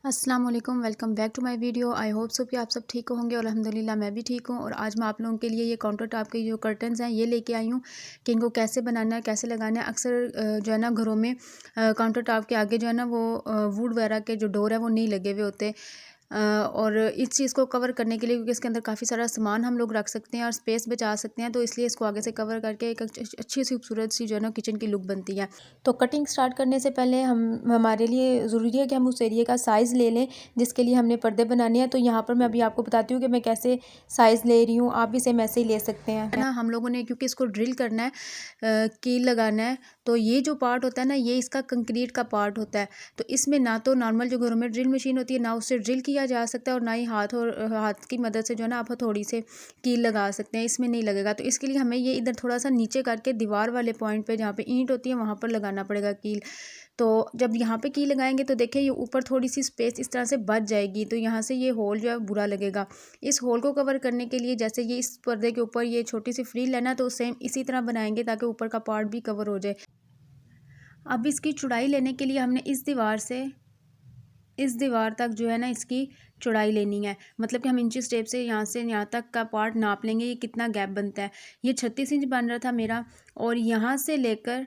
अस्सलाम वालेकुम, welcome back to my video. I hope so कि आप सब ठीक होंगे और अल्हम्दुलिल्लाह मैं भी ठीक हूँ। और आज मैं आप लोगों के लिए ये काउंटर टॉप के जो कर्टन्स हैं ये लेके आई हूँ कि इनको कैसे बनाना है, कैसे लगाना है। अक्सर जो है ना घरों में काउंटर टॉप के आगे जो है ना वो वुड वगैरह के जो डोर है वो नहीं लगे हुए होते। और इस चीज़ को कवर करने के लिए, क्योंकि इसके अंदर काफ़ी सारा सामान हम लोग रख सकते हैं और स्पेस बचा सकते हैं, तो इसलिए इसको आगे से कवर करके एक अच्छी सी खूबसूरत सी जो है ना किचन की लुक बनती है। तो कटिंग स्टार्ट करने से पहले हमारे लिए ज़रूरी है कि हम उस एरिया का साइज़ ले लें जिसके लिए हमने पर्दे बनाने हैं। तो यहाँ पर मैं अभी आपको बताती हूँ कि मैं कैसे साइज़ ले रही हूँ, आप भी सेम ऐसे ही ले सकते हैं ना। हम लोगों ने क्योंकि इसको ड्रिल करना है, कील लगाना है, तो ये जो पार्ट होता है ना ये इसका कंक्रीट का पार्ट होता है। तो इसमें ना तो नॉर्मल जो घरों में ड्रिल मशीन होती है ना उससे ड्रिल किया जा सकता है, और ना ही हाथ की मदद से जो है ना आप हथौड़ी से कील लगा सकते हैं, इसमें नहीं लगेगा। तो इसके लिए हमें ये इधर थोड़ा सा नीचे करके दीवार वाले पॉइंट पे जहाँ पे ईंट होती है वहाँ पर लगाना पड़ेगा कील। तो जब यहाँ पे कील लगाएंगे तो देखिए ये ऊपर थोड़ी सी स्पेस इस तरह से बच जाएगी, तो यहाँ से ये होल जो है बुरा लगेगा। इस होल को कवर करने के लिए जैसे ये इस पर्दे के ऊपर ये छोटी सी फ्रील है ना, तो सेम इसी तरह बनाएंगे ताकि ऊपर का पार्ट भी कवर हो जाए। अब इसकी चौड़ाई लेने के लिए हमने इस दीवार से इस दीवार तक जो है ना इसकी चौड़ाई लेनी है। मतलब कि हम इंची टेप से यहाँ तक का पार्ट नाप लेंगे, ये कितना गैप बनता है। ये 36 इंच बन रहा था मेरा, और यहाँ से लेकर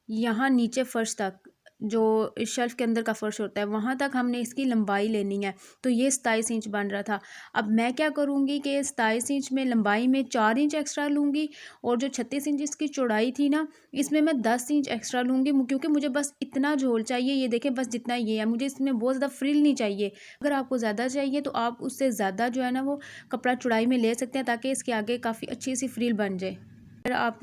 यहाँ नीचे फर्श तक, जो इस शेल्फ के अंदर का फर्श होता है वहाँ तक हमने इसकी लंबाई लेनी है। तो ये 27 इंच बन रहा था। अब मैं क्या करूँगी कि 27 इंच में लंबाई में 4 इंच एक्स्ट्रा लूँगी, और जो 36 इंच इसकी चौड़ाई थी ना इसमें मैं 10 इंच एक्स्ट्रा लूँगी, क्योंकि मुझे बस इतना झोल चाहिए। ये देखें बस जितना ये है, मुझे इसमें बहुत ज़्यादा फ्रिल नहीं चाहिए। अगर आपको ज़्यादा चाहिए तो आप उससे ज़्यादा जो है ना वो कपड़ा चौड़ाई में ले सकते हैं, ताकि इसके आगे काफ़ी अच्छी सी फ्रिल बन जाए। अगर आप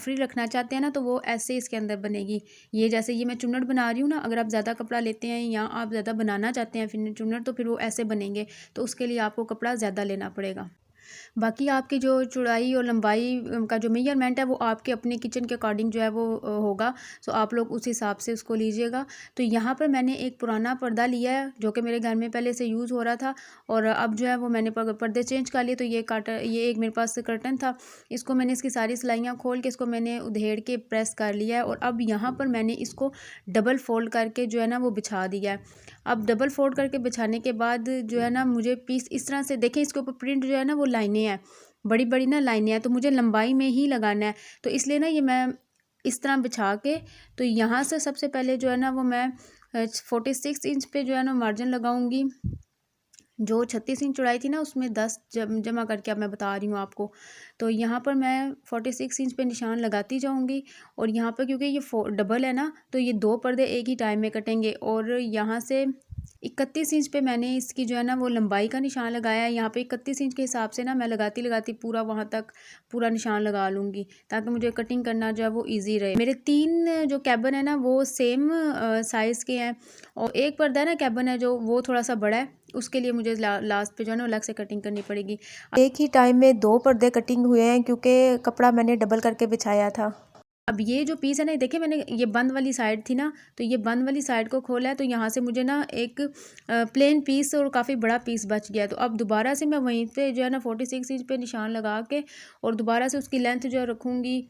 फ्री रखना चाहते हैं ना तो वो ऐसे इसके अंदर बनेगी। ये जैसे ये मैं चुन्नट बना रही हूँ ना, अगर आप ज़्यादा कपड़ा लेते हैं या आप ज़्यादा बनाना चाहते हैं फिर चुन्नट, तो फिर वो ऐसे बनेंगे। तो उसके लिए आपको कपड़ा ज़्यादा लेना पड़ेगा। बाकी आपकी जो चौड़ाई और लंबाई का जो मेजरमेंट है वो आपके अपने किचन के अकॉर्डिंग जो है वो होगा। सो आप लोग उस हिसाब से उसको लीजिएगा। तो यहाँ पर मैंने एक पुराना पर्दा लिया है जो कि मेरे घर में पहले से यूज़ हो रहा था, और अब जो है वो मैंने पर्दे चेंज कर लिए। तो ये एक मेरे पास कर्टन था, इसको मैंने इसकी सारी सिलाइयाँ खोल के इसको मैंने उधेड़ के प्रेस कर लिया है, और अब यहाँ पर मैंने इसको डबल फोल्ड करके जो है ना वो बिछा दिया है। अब डबल फोल्ड करके बिछाने के बाद जो है ना मुझे पीस इस तरह से देखें, इसके ऊपर प्रिंट जो है ना वो लाइनें हैं, बड़ी बड़ी ना लाइनें हैं, तो मुझे लंबाई में ही लगाना है। तो इसलिए ना ये मैं इस तरह बिछा के, तो यहाँ से सबसे पहले जो है ना वो मैं 46 इंच पे जो है ना मार्जिन लगाऊंगी। जो 36 इंच चौड़ाई थी ना उसमें 10 जमा करके अब मैं बता रही हूँ आपको। तो यहाँ पर मैं 46 इंच पे निशान लगाती जाऊँगी, और यहाँ पर क्योंकि ये डबल है ना तो ये 2 पर्दे एक ही टाइम में कटेंगे। और यहाँ से 31 इंच पे मैंने इसकी जो है ना वो लंबाई का निशान लगाया है। यहाँ पे 31 इंच के हिसाब से ना मैं लगाती लगाती पूरा वहाँ तक पूरा निशान लगा लूँगी, ताकि मुझे कटिंग करना जो है वो ईजी रहे। मेरे 3 जो कैबिन है ना वो सेम साइज़ के हैं, और एक पर्दा है ना कैबिन है जो वो थोड़ा सा बड़ा है, उसके लिए मुझे लास्ट पे जो है ना अलग से कटिंग करनी पड़ेगी। एक ही टाइम में 2 पर्दे कटिंग हुए हैं क्योंकि कपड़ा मैंने डबल करके बिछाया था। अब ये जो पीस है ना देखिए, मैंने ये बंद वाली साइड थी ना, तो ये बंद वाली साइड को खोला है, तो यहाँ से मुझे ना एक प्लेन पीस और काफ़ी बड़ा पीस बच गया। तो अब दोबारा से मैं वहीं पे जो है ना 46 इंच पे निशान लगा के, और दोबारा से उसकी लेंथ जो है रखूँगी,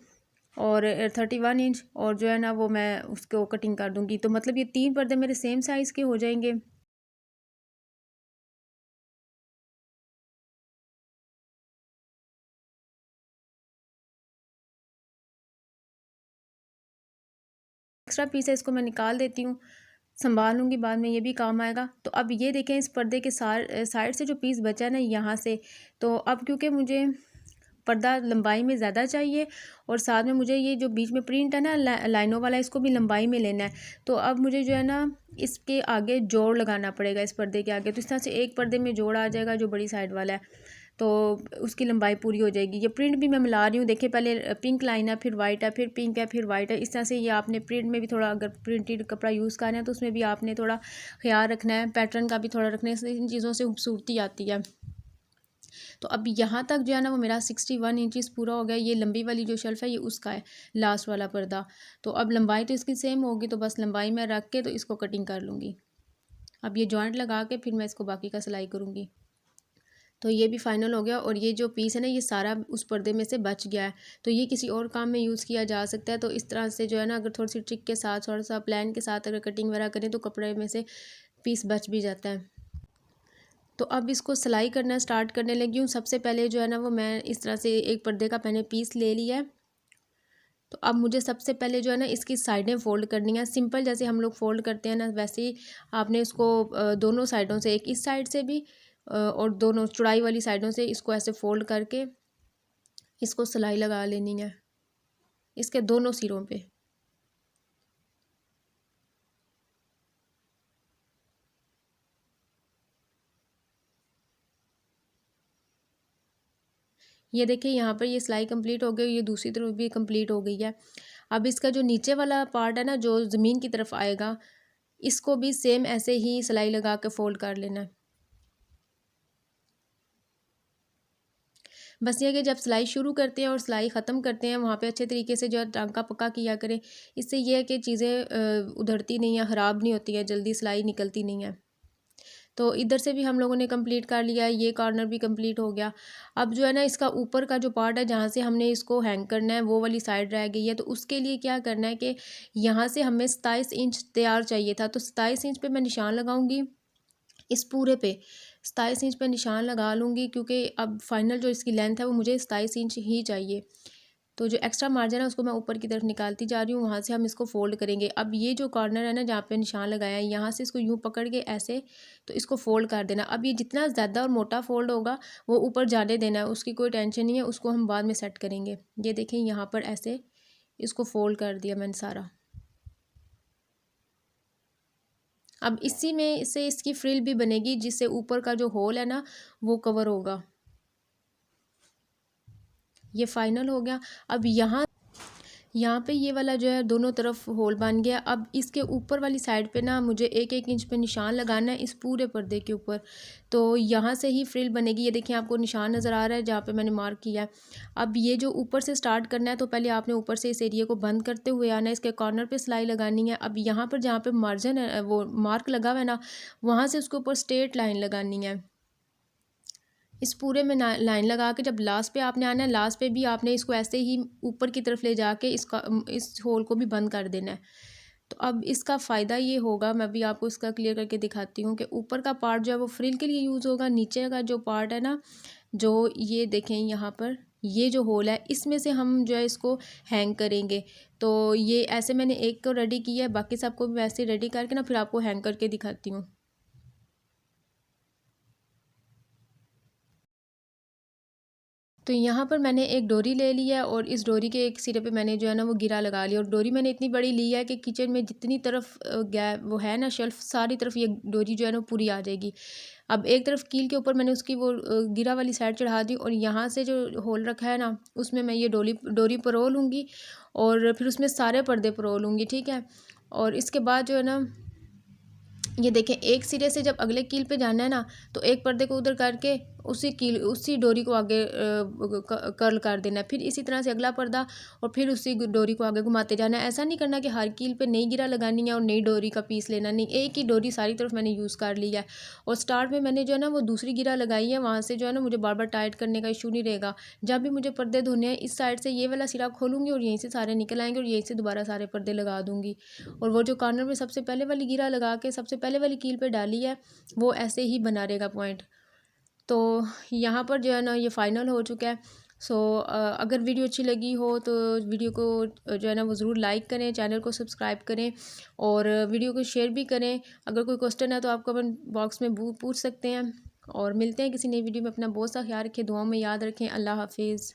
और 31 इंच, और जो है ना वो मैं उसको कटिंग कर दूँगी। तो मतलब ये 3 पर्दे मेरे सेम साइज़ के हो जाएंगे। एक्स्ट्रा पीस है इसको मैं निकाल देती हूँ, संभाल लूँगी, बाद में ये भी काम आएगा। तो अब ये देखें इस पर्दे के साइड से जो पीस बचा है ना यहाँ से, तो अब क्योंकि मुझे पर्दा लंबाई में ज़्यादा चाहिए, और साथ में मुझे ये जो बीच में प्रिंट है ना लाइनों वाला, इसको भी लंबाई में लेना है। तो अब मुझे जो है ना इसके आगे जोड़ लगाना पड़ेगा, इस पर्दे के आगे। तो इस तरह से एक पर्दे में जोड़ आ जाएगा जो बड़ी साइड वाला है, तो उसकी लंबाई पूरी हो जाएगी। ये प्रिंट भी मैं मिला रही हूँ, देखिए पहले पिंक लाइन है, फिर वाइट है, फिर पिंक है, फिर वाइट है। इस तरह से ये आपने प्रिंट में भी थोड़ा, अगर प्रिंटेड कपड़ा यूज़ कर रहे हैं तो उसमें भी आपने थोड़ा ख्याल रखना है, पैटर्न का भी थोड़ा रखना है, इन चीज़ों से खूबसूरती आती है। तो अब यहाँ तक जो है ना वो मेरा 61 इंचज़ पूरा हो गया। ये लंबी वाली जो शेल्फ़ है ये उसका है, लास्ट वाला पर्दा। तो अब लंबाई तो इसकी सेम होगी, तो बस लंबाई में रख के तो इसको कटिंग कर लूँगी। अब ये जॉइंट लगा के फिर मैं इसको बाकी का सिलाई करूँगी। तो ये भी फाइनल हो गया, और ये जो पीस है ना ये सारा उस पर्दे में से बच गया है। तो ये किसी और काम में यूज़ किया जा सकता है। तो इस तरह से जो है ना अगर थोड़ी सी ट्रिक के साथ, थोड़ा सा प्लान के साथ अगर कटिंग वगैरह करें तो कपड़े में से पीस बच भी जाता है। तो अब इसको सिलाई करना स्टार्ट करने लगी हूँ। सबसे पहले जो है ना वो मैं इस तरह से एक पर्दे का मैंने पीस ले लिया है। तो अब मुझे सबसे पहले जो है ना इसकी साइडें फ़ोल्ड करनी है। सिंपल जैसे हम लोग फ़ोल्ड करते हैं ना, वैसे ही आपने इसको दोनों साइडों से, एक इस साइड से भी और दोनों चौड़ाई वाली साइडों से इसको ऐसे फ़ोल्ड करके इसको सिलाई लगा लेनी है इसके दोनों सिरों पे। ये देखिए यहाँ पर ये सिलाई कंप्लीट हो गई, ये दूसरी तरफ भी कंप्लीट हो गई है। अब इसका जो नीचे वाला पार्ट है ना, जो ज़मीन की तरफ आएगा, इसको भी सेम ऐसे ही सिलाई लगा के फ़ोल्ड कर लेना है। बस ये कि जब सिलाई शुरू करते हैं और सिलाई ख़त्म करते हैं, वहाँ पे अच्छे तरीके से जो है टांका पक्का किया करें। इससे ये है कि चीज़ें उधड़ती नहीं है, ख़राब नहीं होती है, जल्दी सिलाई निकलती नहीं है। तो इधर से भी हम लोगों ने कंप्लीट कर लिया, ये कॉर्नर भी कंप्लीट हो गया। अब जो है ना इसका ऊपर का जो पार्ट है, जहाँ से हमने इसको हैंग करना है, वो वाली साइड रह गई है। तो उसके लिए क्या करना है कि यहाँ से हमें 27 इंच तैयार चाहिए था, तो 27 इंच पे मैं निशान लगाऊंगी। इस पूरे पे 27 इंच पे निशान लगा लूँगी, क्योंकि अब फाइनल जो इसकी लेंथ है वो मुझे 27 इंच ही चाहिए। तो जो एक्स्ट्रा मार्जिन है उसको मैं ऊपर की तरफ निकालती जा रही हूँ, वहाँ से हम इसको फोल्ड करेंगे। अब ये जो कॉर्नर है ना, जहाँ पे निशान लगाया है, यहाँ से इसको यूँ पकड़ के ऐसे, तो इसको फोल्ड कर देना। अब ये जितना ज़्यादा और मोटा फोल्ड होगा वो ऊपर जाने देना है, उसकी कोई टेंशन नहीं है, उसको हम बाद में सेट करेंगे। ये देखें यहाँ पर ऐसे इसको फोल्ड कर दिया मैंने सारा। अब इसी में से इसकी फ्रिल भी बनेगी, जिससे ऊपर का जो होल है ना वो कवर होगा। ये फाइनल हो गया। अब यहाँ पे ये वाला जो है दोनों तरफ होल बन गया। अब इसके ऊपर वाली साइड पे ना मुझे 1-1 इंच पे निशान लगाना है इस पूरे पर्दे के ऊपर। तो यहाँ से ही फ्रिल बनेगी। ये देखिए आपको निशान नज़र आ रहा है जहाँ पे मैंने मार्क किया है। अब ये जो ऊपर से स्टार्ट करना है, तो पहले आपने ऊपर से इस एरिया को बंद करते हुए आना है, इसके कॉर्नर पे सिलाई लगानी है। अब यहाँ पर जहाँ पे मार्जिन है, वो मार्क लगा हुआ है ना, वहाँ से उसके ऊपर स्ट्रेट लाइन लगानी है। इस पूरे में लाइन लगा के जब लास्ट पे आपने आना है, लास्ट पे भी आपने इसको ऐसे ही ऊपर की तरफ ले जाके इसका इस होल को भी बंद कर देना है। तो अब इसका फ़ायदा ये होगा, मैं भी आपको इसका क्लियर करके दिखाती हूँ कि ऊपर का पार्ट जो है वो फ्रिल के लिए यूज़ होगा। नीचे का जो पार्ट है ना, जो ये देखें यहाँ पर ये जो होल है, इसमें से हम जो है इसको हैंग करेंगे। तो ये ऐसे मैंने एक को रेडी किया है, बाकी सबको भी वैसे रेडी करके ना फिर आपको हैंग करके दिखाती हूँ। तो यहाँ पर मैंने एक डोरी ले ली है और इस डोरी के एक सिरे पे मैंने जो है ना वो गिरा लगा लिया। और डोरी मैंने इतनी बड़ी ली है कि किचन में जितनी तरफ गैप वो है ना शेल्फ, सारी तरफ ये डोरी जो है ना पूरी आ जाएगी। अब एक तरफ कील के ऊपर मैंने उसकी वो गिरा वाली साइड चढ़ा दी, और यहाँ से जो होल रखा है ना, उसमें मैं ये डोरी परो लूँगी और फिर उसमें सारे पर्दे परो लूँगी, ठीक है। और इसके बाद जो है ना, ये देखें एक सिरे से जब अगले कील पे जाना है ना, तो एक पर्दे को उधर करके उसी डोरी को आगे कर्ल कर देना है। फिर इसी तरह से अगला पर्दा, और फिर उसी डोरी को आगे घुमाते जाना है। ऐसा नहीं करना कि हर कील पे नई गिरा लगानी है और नई डोरी का पीस लेना, नहीं, एक ही डोरी सारी तरफ मैंने यूज़ कर लिया है। और स्टार्ट में मैंने जो है ना वो दूसरी गिरा लगाई है, वहाँ से जो है ना मुझे बार बार टाइट करने का इशू नहीं रहेगा। जब भी मुझे पर्दे धोने हैं, इस साइड से ये वाला सिरा खोलूँगी और यहीं से सारे निकल आएंगे, और यहीं से दोबारा सारे पर्दे लगा दूँगी। और वो जो कॉर्नर में सबसे पहले वाली गिरा लगा के सबसे पहले वाली कील पे डाली है, वो ऐसे ही बना रहेगा पॉइंट। तो यहाँ पर जो है ना ये फ़ाइनल हो चुका है। सो अगर वीडियो अच्छी लगी हो तो वीडियो को जो है ना वो ज़रूर लाइक करें, चैनल को सब्सक्राइब करें और वीडियो को शेयर भी करें। अगर कोई क्वेश्चन है तो आप कमेंट बॉक्स में पूछ सकते हैं। और मिलते हैं किसी नई वीडियो में। अपना बहुत सा ख्याल रखें, दुआओं में याद रखें। अल्लाह हाफिज़।